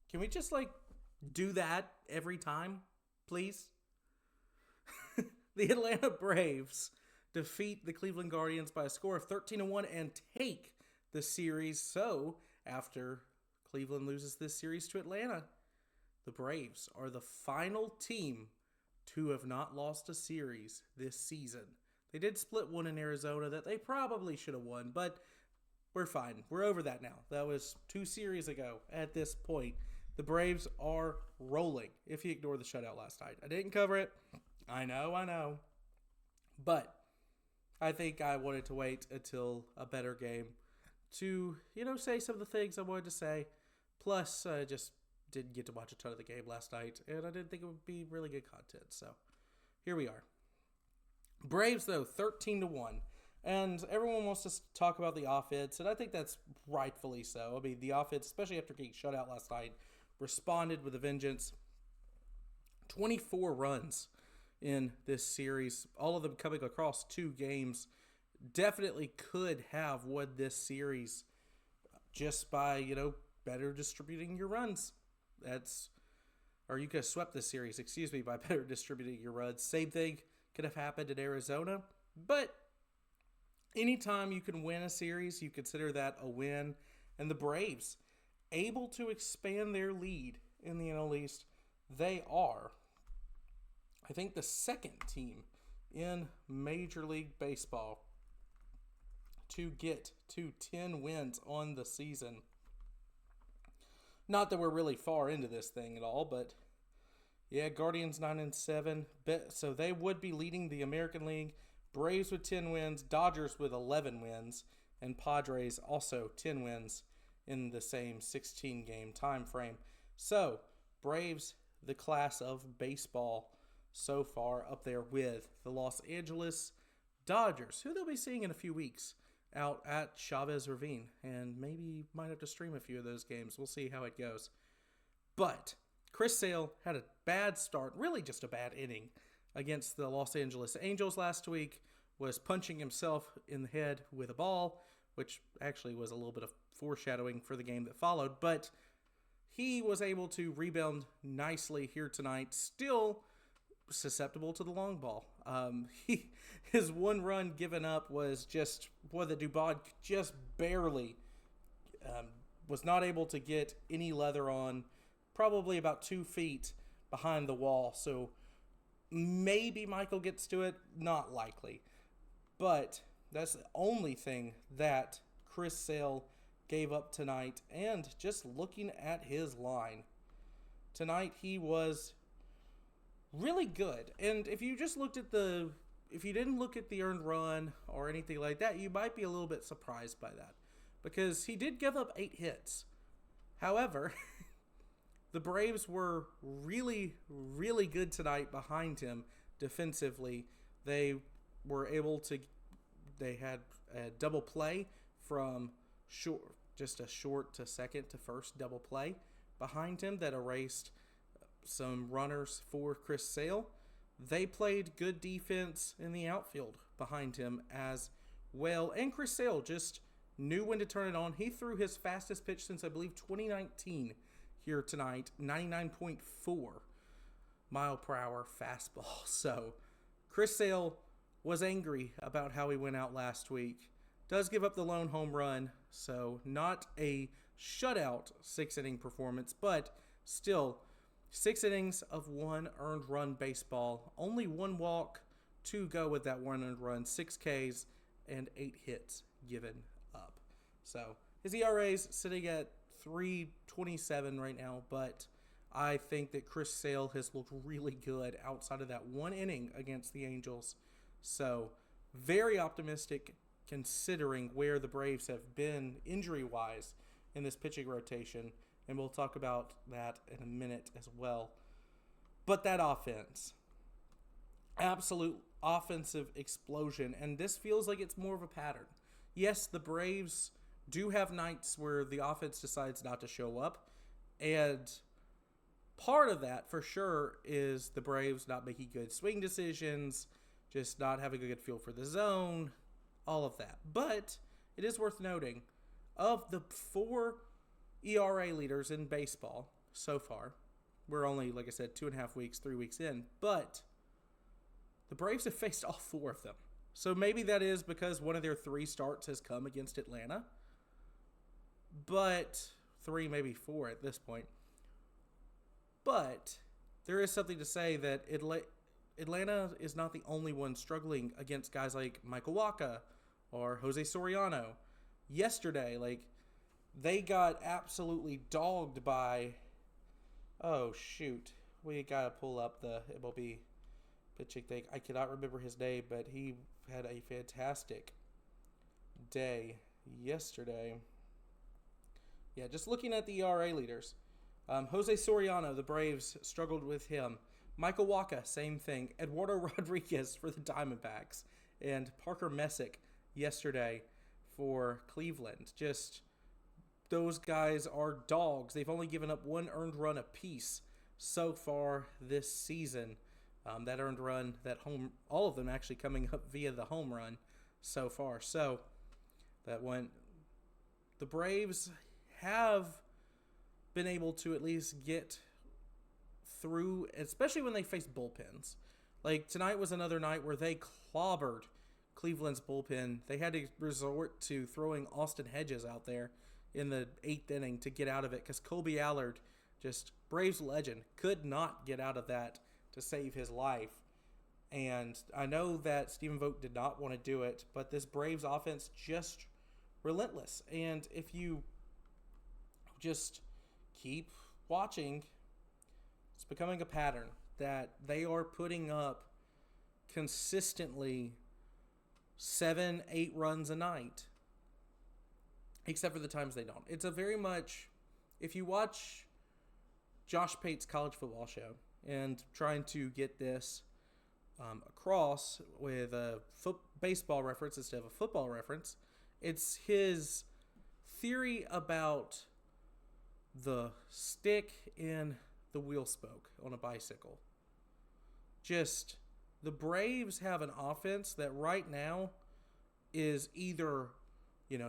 Can we just do that every time, please? The Atlanta Braves defeat the Cleveland Guardians by a score of 13-1 and take the series. So, after Cleveland loses this series to Atlanta, the Braves are the final team to have not lost a series this season. They did split one in Arizona that they probably should have won, but we're fine. We're over that now. That was 2 series ago at this point. The Braves are rolling, if you ignore the shutout last night. I didn't cover it. I know. But I think I wanted to wait until a better game to, say some of the things I wanted to say. Plus, I just didn't get to watch a ton of the game last night, and I didn't think it would be really good content. So, here we are. Braves, though, 13-1. And everyone wants to talk about the offense, and I think that's rightfully so. I mean, the offense, especially after getting shut out last night, responded with a vengeance. 24 runs in this series, all of them coming across 2 games. Definitely could have won this series just by, better distributing your runs. Or you could have swept this series, by better distributing your runs. Same thing could have happened in Arizona, but anytime you can win a series, you consider that a win. And the Braves, able to expand their lead in the NL East, they are, I think, the second team in Major League Baseball to get to 10 wins on the season. Not that we're really far into this thing at all, but yeah, Guardians 9-7. So they would be leading the American League. Braves with 10 wins, Dodgers with 11 wins, and Padres also 10 wins in the same 16-game time frame. So, Braves, the class of baseball so far, up there with the Los Angeles Dodgers, who they'll be seeing in a few weeks out at Chavez Ravine, and maybe might have to stream a few of those games. We'll see how it goes. But Chris Sale had a bad start, really just a bad inning, against the Los Angeles Angels last week, was punching himself in the head with a ball, which actually was a little bit of foreshadowing for the game that followed, but he was able to rebound nicely here tonight, still susceptible to the long ball. His one run given up was just, that Dubon just barely was not able to get any leather on, probably about 2 feet behind the wall, so maybe Michael gets to it, not likely. But that's the only thing that Chris Sale gave up tonight. And just looking at his line, tonight he was really good. And if you just looked at if you didn't look at the earned run or anything like that, you might be a little bit surprised by that. Because he did give up 8 hits. However, the Braves were really, really good tonight behind him defensively. They had a double play from just a short to second to first double play behind him that erased some runners for Chris Sale. They played good defense in the outfield behind him as well. And Chris Sale just knew when to turn it on. He threw his fastest pitch since, I believe, 2019 here tonight, 99.4 mile per hour fastball. So Chris Sale was angry about how he went out last week. Does give up the lone home run, so not a shutout 6-inning performance, but still 6 innings of 1 earned run baseball. Only 1 walk to go with that 1 earned run, 6 Ks, and 8 hits given up. So his ERA is sitting at 3.27 right now, but I think that Chris Sale has looked really good outside of that 1 inning against the Angels. So very optimistic considering where the Braves have been injury-wise in this pitching rotation, and we'll talk about that in a minute as well. But that offense, absolute offensive explosion, and this feels like it's more of a pattern. Yes, the Braves do have nights where the offense decides not to show up, and part of that, for sure, is the Braves not making good swing decisions, just not having a good feel for the zone, all of that. But it is worth noting, of the 4 ERA leaders in baseball, so far. We're only, like I said, 2.5 weeks, 3 weeks in. But the Braves have faced all 4 of them. So maybe that is because one of their 3 starts has come against Atlanta. But 3, maybe 4 at this point. But there is something to say that Atlanta is not the only one struggling against guys like Michael Wacha or Jose Soriano. Yesterday, they got absolutely dogged by... Oh, shoot. We got to pull up the MLB pitching thing. I cannot remember his name, but he had a fantastic day yesterday. Yeah, just looking at the ERA leaders. Jose Soriano, the Braves struggled with him. Michael Wacha, same thing. Eduardo Rodriguez for the Diamondbacks. And Parker Messick yesterday for Cleveland. Just, those guys are dogs. They've only given up 1 earned run apiece so far this season. That earned run, all of them actually coming up via the home run so far. So, the Braves have been able to at least get through, especially when they face bullpens. Like, tonight was another night where they clobbered Cleveland's bullpen. They had to resort to throwing Austin Hedges out there in the 8th inning to get out of it because Colby Allard, just Braves legend, could not get out of that to save his life. And I know that Stephen Vogt did not want to do it, but this Braves offense just relentless. And if you just keep watching, it's becoming a pattern that they are putting up consistently 7-8 runs a night, except for the times they don't. It's a very much, if you watch Josh Pate's college football show and trying to get this across with a baseball reference instead of a football reference, it's his theory about the stick in the wheel spoke on a bicycle. Just, the Braves have an offense that right now is either,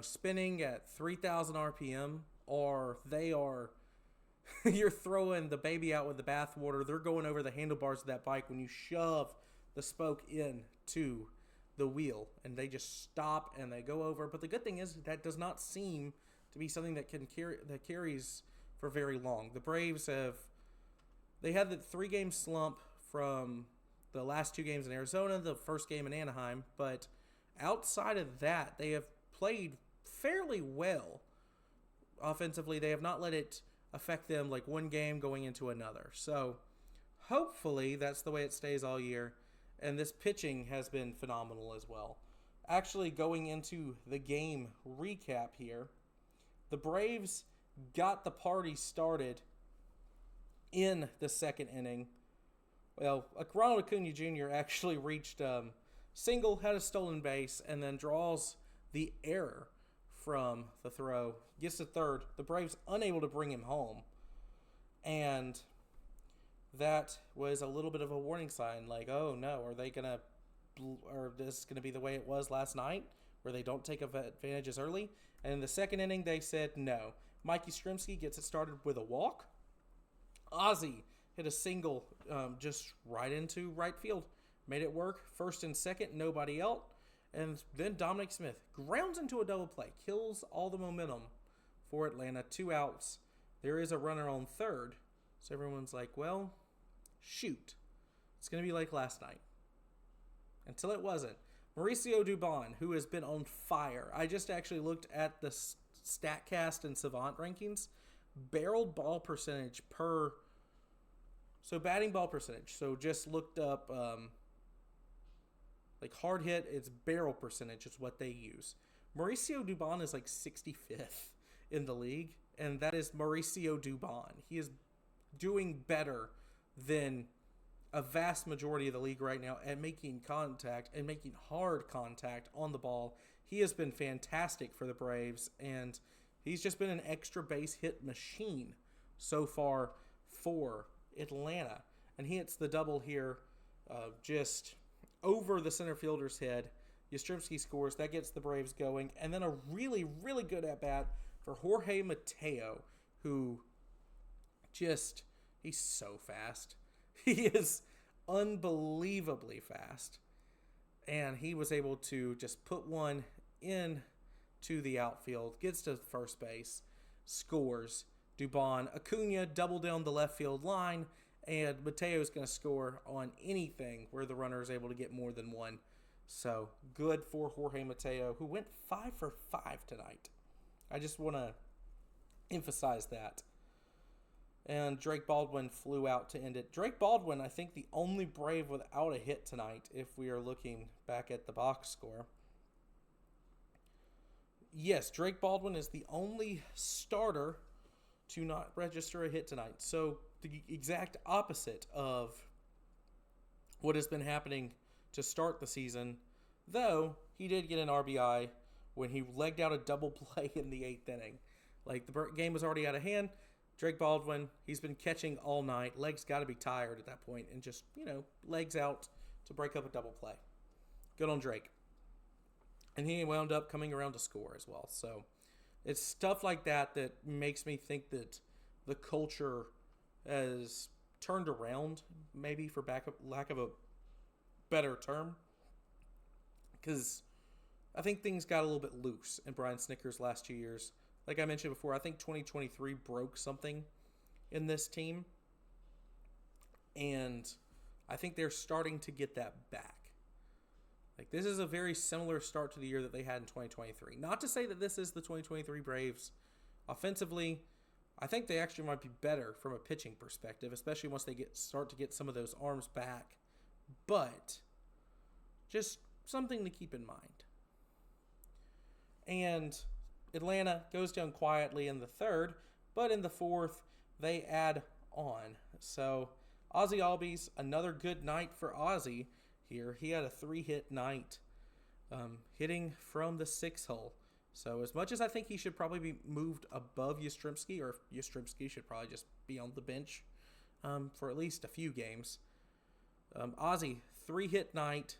spinning at 3,000 RPM, or they are, you're throwing the baby out with the bathwater. They're going over the handlebars of that bike when you shove the spoke into the wheel, and they just stop and they go over. But the good thing is that does not seem to be something that carries for very long. The Braves they had the 3-game slump from the last 2 games in Arizona, the first game in Anaheim, but outside of that, they have played fairly well offensively. They have not let it affect them like one game going into another. So hopefully that's the way it stays all year. And this pitching has been phenomenal as well. Actually, going into the game recap here, the Braves got the party started in the 2nd inning. Well, Ronald Acuna Jr. actually reached single, had a stolen base, and then draws the error from the throw. Gets to 3rd. The Braves unable to bring him home. And that was a little bit of a warning sign. Like, oh no, are this going to be the way it was last night, where they don't take advantages early? And in the 2nd inning, they said no. Mikey Strzemski gets it started with a walk. Ozzie hit a single just right into right field. Made it work. 1st and 2nd, nobody out. And then Dominic Smith grounds into a double play. Kills all the momentum for Atlanta. 2 outs. There is a runner on 3rd. So everyone's like, well, shoot. It's going to be like last night. Until it wasn't. Mauricio Dubon, who has been on fire. I just actually looked at the StatCast and Savant rankings. Barreled ball percentage per... So batting ball percentage. So just looked up... like hard hit, it's barrel percentage is what they use. Mauricio Dubon is like 65th in the league, and that is Mauricio Dubon. He is doing better than a vast majority of the league right now at making contact and making hard contact on the ball. He has been fantastic for the Braves, and he's just been an extra base hit machine so far for Atlanta. And he hits the double here just over the center fielder's head. Yastrzemski scores. That gets the Braves going. And then a really, really good at-bat for Jorge Mateo, who just, he's so fast. He is unbelievably fast. And he was able to just put one in to the outfield, gets to first base, scores. Dubon, Acuna double down the left field line, and Mateo's going to score on anything where the runner is able to get more than one. So good for Jorge Mateo, who went 5 for 5 tonight. I just want to emphasize that. And Drake Baldwin flew out to end it. Drake Baldwin, I think, the only Brave without a hit tonight, if we are looking back at the box score. Yes, Drake Baldwin is the only starter to not register a hit tonight. So the exact opposite of what has been happening to start the season, though he did get an RBI when he legged out a double play in the 8th inning. Like, the game was already out of hand. Drake Baldwin, he's been catching all night. Legs got to be tired at that point, and just, legs out to break up a double play. Good on Drake. And he wound up coming around to score as well. So it's stuff like that that makes me think that the culture has turned around, maybe for lack of a better term. Because I think things got a little bit loose in Brian Snitker's last 2 years. Like I mentioned before, I think 2023 broke something in this team. And I think they're starting to get that back. Like, this is a very similar start to the year that they had in 2023. Not to say that this is the 2023 Braves. Offensively, I think they actually might be better from a pitching perspective, especially once they start to get some of those arms back. But just something to keep in mind. And Atlanta goes down quietly in the 3rd, but in the 4th, they add on. So Ozzy Albies, another good night for Ozzy here. He had a 3-hit night, hitting from the 6 hole. So as much as I think he should probably be moved above Yastrzemski, or Yastrzemski should probably just be on the bench for at least a few games, Ozzy, 3-hit night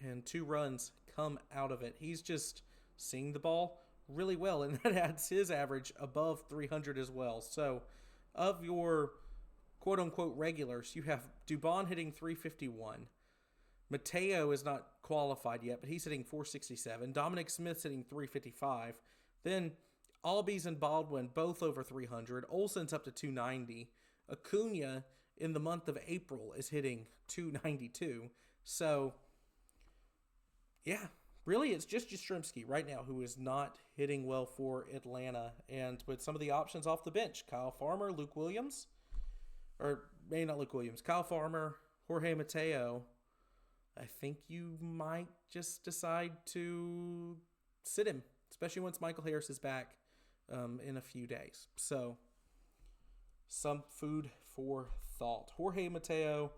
and 2 runs come out of it. He's just seeing the ball really well, and that adds his average above 300 as well. So of your quote-unquote regulars, you have Dubon hitting 351. Mateo is not qualified yet, but he's hitting 467. Dominic Smith's hitting 355. Then Albies and Baldwin both over 300. Olsen's up to 290. Acuna in the month of April is hitting 292. So, yeah, really it's just Yastrzemski right now who is not hitting well for Atlanta. And with some of the options off the bench, Kyle Farmer, Luke Williams, or maybe not Luke Williams, Kyle Farmer, Jorge Mateo, I think you might just decide to sit him, especially once Michael Harris is back in a few days. So, some food for thought. Jorge Mateo,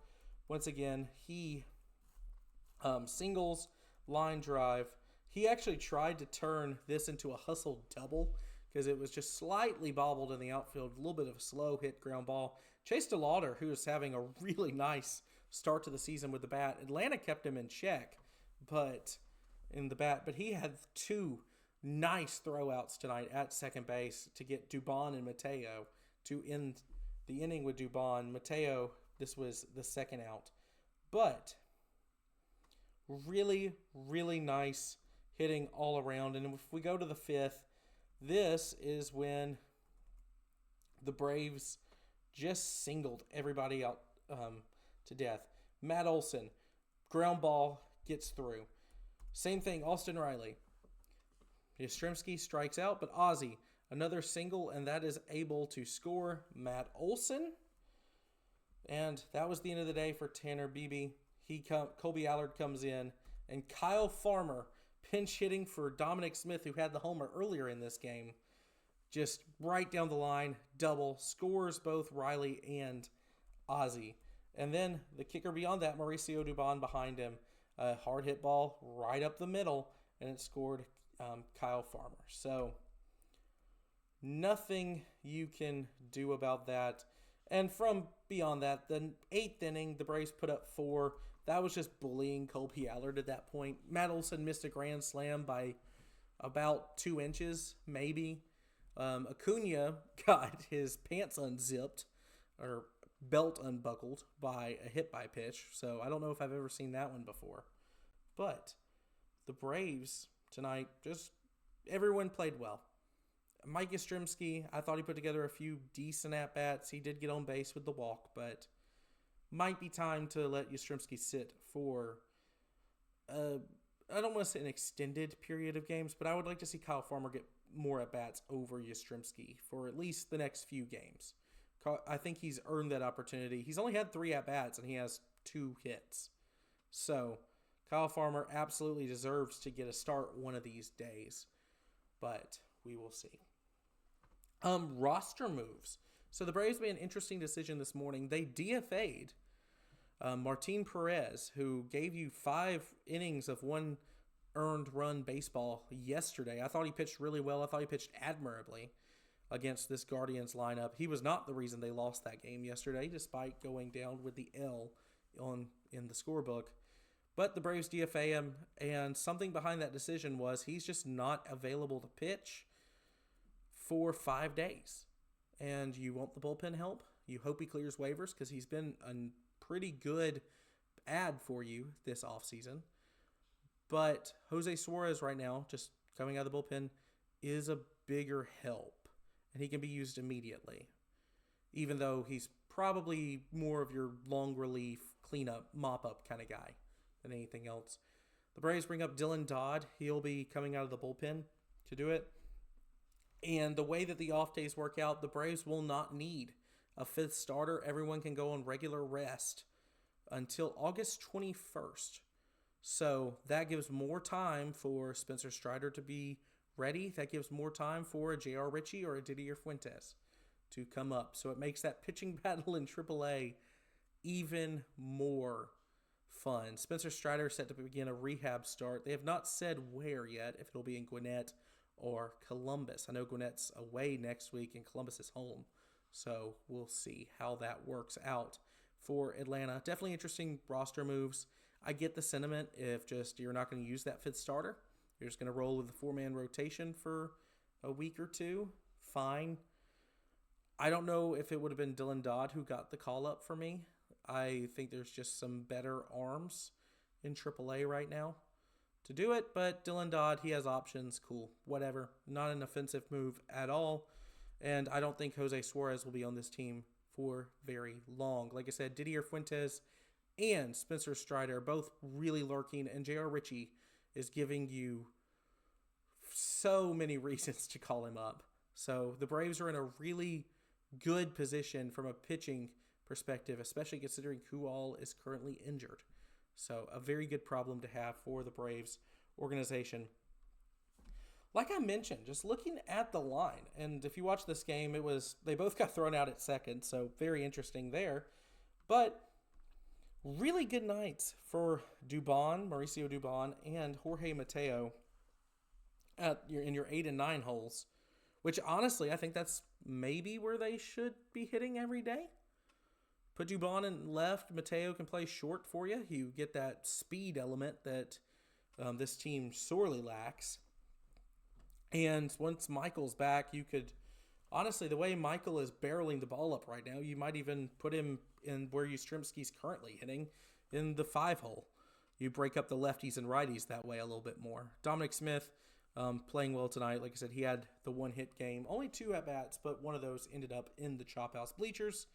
once again, he singles, line drive. He actually tried to turn this into a hustle double because it was just slightly bobbled in the outfield, a little bit of a slow hit ground ball. Chase DeLauder, who is having a really nice start to the season with the bat. Atlanta kept him in check, but he had 2 nice throwouts tonight at second base to get Dubon and Mateo to end the inning with Dubon. Mateo, this was the second out. But really, really nice hitting all around. And if we go to the 5th, this is when the Braves just singled everybody out to death. Matt Olson, ground ball, gets through. Same thing, Austin Riley. Yastrzemski strikes out, but Ozzy, another single, and that is able to score Matt Olson. And that was the end of the day for Tanner Beebe. Colby Allard comes in, and Kyle Farmer, pinch hitting for Dominic Smith, who had the homer earlier in this game, just right down the line, double, scores both Riley and Ozzy. And then the kicker beyond that, Mauricio Dubon behind him, a hard hit ball right up the middle, and it scored Kyle Farmer. So nothing you can do about that. And from beyond that, the 8th inning, the Braves put up 4. That was just bullying Colby Allard at that point. Matt Olson missed a grand slam by about 2 inches, maybe. Acuna got his pants unzipped or belt unbuckled by a hit by pitch. So I don't know if I've ever seen that one before. But the Braves tonight, just everyone played well. Mike Yastrzemski, I thought he put together a few decent at-bats. He did get on base with the walk, but might be time to let Yastrzemski sit for, I don't want to say an extended period of games, but I would like to see Kyle Farmer get more at-bats over Yastrzemski for at least the next few games. I think he's earned that opportunity. He's only had 3 at-bats, and he has 2 hits. So Kyle Farmer absolutely deserves to get a start one of these days, but we will see. Roster moves. So the Braves made an interesting decision this morning. They DFA'd Martin Perez, who gave you 5 innings of 1 earned run baseball yesterday. I thought he pitched really well. I thought he pitched admirably against this Guardians lineup. He was not the reason they lost that game yesterday, despite going down with the L in the scorebook. But the Braves DFA him, and something behind that decision was he's just not available to pitch for 5 days. And you want the bullpen help. You hope he clears waivers because he's been a pretty good ad for you this offseason. But Jose Suarez right now, just coming out of the bullpen, is a bigger help. And he can be used immediately. Even though he's probably more of your long relief, cleanup, mop-up kind of guy than anything else. The Braves bring up Dylan Dodd. He'll be coming out of the bullpen to do it. And the way that the off days work out, the Braves will not need a 5th starter. Everyone can go on regular rest until August 21st. So that gives more time for Spencer Strider to be ready. That gives more time for a J.R. Ritchie or a Didier Fuentes to come up. So it makes that pitching battle in AAA even more fun. Spencer Strider set to begin a rehab start. They have not said where yet, if it'll be in Gwinnett or Columbus. I know Gwinnett's away next week and Columbus is home. So we'll see how that works out for Atlanta. Definitely interesting roster moves. I get the sentiment if just you're not going to use that 5th starter. You're just going to roll with the 4-man rotation for a week or two. Fine. I don't know if it would have been Dylan Dodd who got the call up for me. I think there's just some better arms in AAA right now to do it, but Dylan Dodd, he has options. Cool. Whatever. Not an offensive move at all, and I don't think Jose Suarez will be on this team for very long. Like I said, Didier Fuentes and Spencer Strider both really lurking, and J.R. Ritchie is giving you so many reasons to call him up. So the Braves are in a really good position from a pitching perspective, especially considering who all is currently injured. So a very good problem to have for the Braves organization. Like I mentioned, just looking at the line, and if you watch this game, they both got thrown out at second, so very interesting there. But really good nights for Mauricio Dubon, and Jorge Mateo in your 8 and 9 holes, which honestly, I think that's maybe where they should be hitting every day. Put Dubon in left. Mateo can play short for you. You get that speed element that this team sorely lacks. And once Michael's back, you could, honestly, the way Michael is barreling the ball up right now, you might even put him in where Yastrzemski's currently hitting, in the 5 hole. You break up the lefties and righties that way a little bit more. Dominic Smith playing well tonight. Like I said, he had the 1-hit game. Only 2 at-bats, but one of those ended up in the chop house bleachers.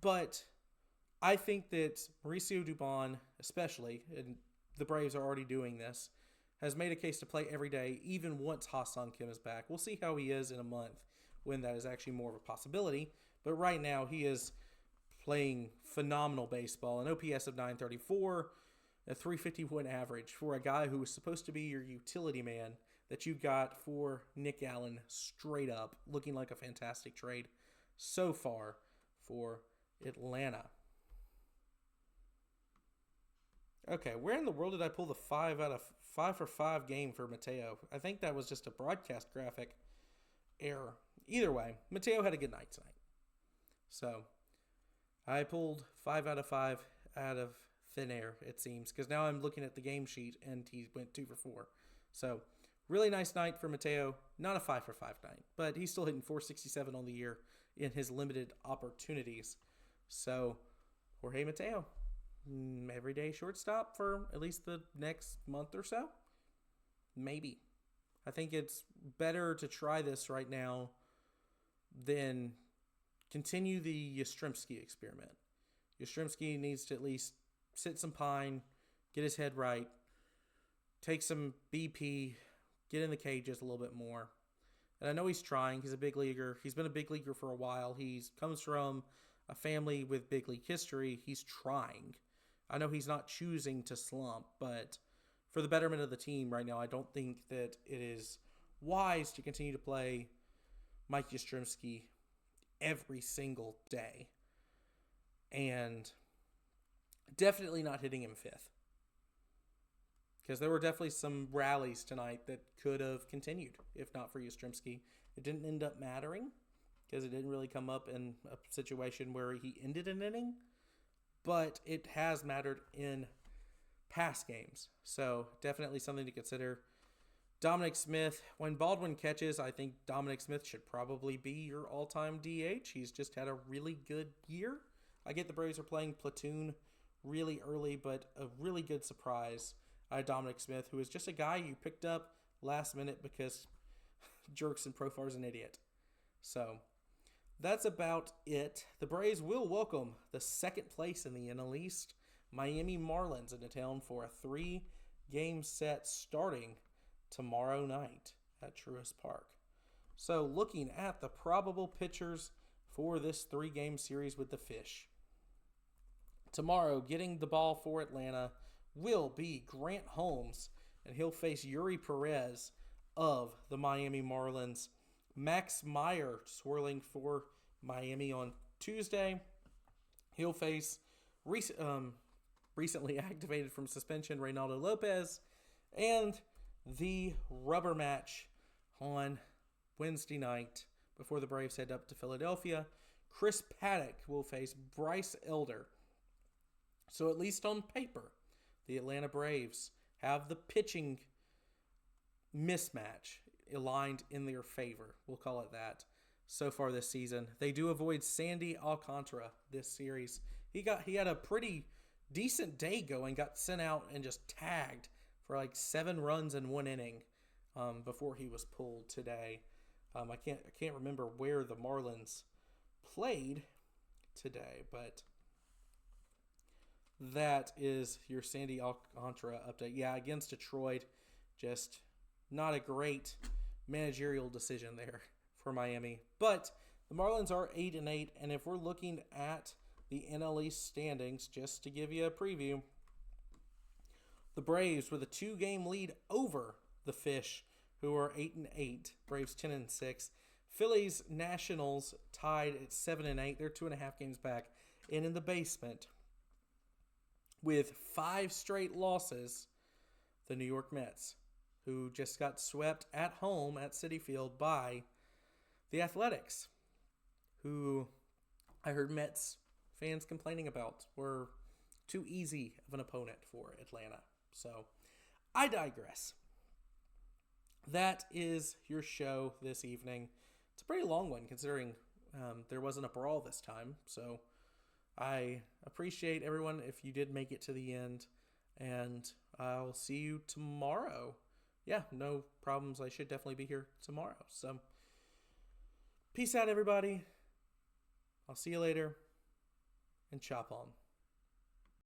But I think that Mauricio Dubon, especially, and the Braves are already doing this, has made a case to play every day, even once Ha-Seong Kim is back. We'll see how he is in a month when that is actually more of a possibility. But right now, he is playing phenomenal baseball. An OPS of 934, a 351 average for a guy who was supposed to be your utility man that you got for Nick Allen straight up, looking like a fantastic trade so far for Atlanta. Okay, where in the world did I pull the 5 out of 5 for 5 game for Mateo? I think that was just a broadcast graphic error. Either way, Mateo had a good night tonight. So, I pulled 5 out of 5 out of thin air, it seems, because now I'm looking at the game sheet and he went 2 for 4. So, really nice night for Mateo. Not a 5 for 5 night, but he's still hitting 467 on the year in his limited opportunities. So, Jorge Mateo, everyday shortstop for at least the next month or so? Maybe. I think it's better to try this right now than continue the Yastrzemski experiment. Yastrzemski needs to at least sit some pine, get his head right, take some BP, get in the cage just a little bit more. And I know he's trying. He's a big leaguer. He's been a big leaguer for a while. He comes from a family with big league history. He's trying. I know he's not choosing to slump, but for the betterment of the team right now, I don't think that it is wise to continue to play Mike Yastrzemski every single day. And definitely not hitting him fifth. Because there were definitely some rallies tonight that could have continued if not for Yastrzemski. It didn't end up mattering because it didn't really come up in a situation where he ended an inning. But it has mattered in past games. So definitely something to consider. Dominic Smith, when Baldwin catches, I think Dominic Smith should probably be your all-time DH. He's just had a really good year. I get the Braves are playing platoon really early, but a really good surprise. Dominic Smith, who is just a guy you picked up last minute because Jerkson Profar is an idiot. So that's about it. The Braves will welcome the second place in the NL East, Miami Marlins, into town for a 3-game set starting tomorrow night at Truist Park. So looking at the probable pitchers for this 3-game series with the Fish. Tomorrow, getting the ball for Atlanta will be Grant Holmes, and he'll face Yuri Perez of the Miami Marlins. Max Meyer swirling for Miami on Tuesday. He'll face recently activated from suspension Reynaldo Lopez, and the rubber match on Wednesday night before the Braves head up to Philadelphia. Chris Paddock will face Bryce Elder. So at least on paper, the Atlanta Braves have the pitching mismatch aligned in their favor. We'll call it that. So far this season, they do avoid Sandy Alcantara this series. He had a pretty decent day going, got sent out and just tagged for like 7 runs in 1 inning before he was pulled today. I can't remember where the Marlins played today, but that is your Sandy Alcantara update. Yeah, against Detroit, just not a great managerial decision there for Miami. But the Marlins are 8-8, and if we're looking at the NL East standings, just to give you a preview, the Braves with a 2-game lead over the Fish, who are 8-8. Braves 10-6. Phillies Nationals tied at 7-8. They're 2.5 games back. And in the basement, with 5 straight losses, the New York Mets, who just got swept at home at Citi Field by the Athletics, who I heard Mets fans complaining about were too easy of an opponent for Atlanta. So I digress. That is your show this evening. It's a pretty long one considering there wasn't a brawl this time. So I appreciate everyone if you did make it to the end. And I'll see you tomorrow. Yeah, no problems. I should definitely be here tomorrow. So peace out, everybody. I'll see you later. And chop on.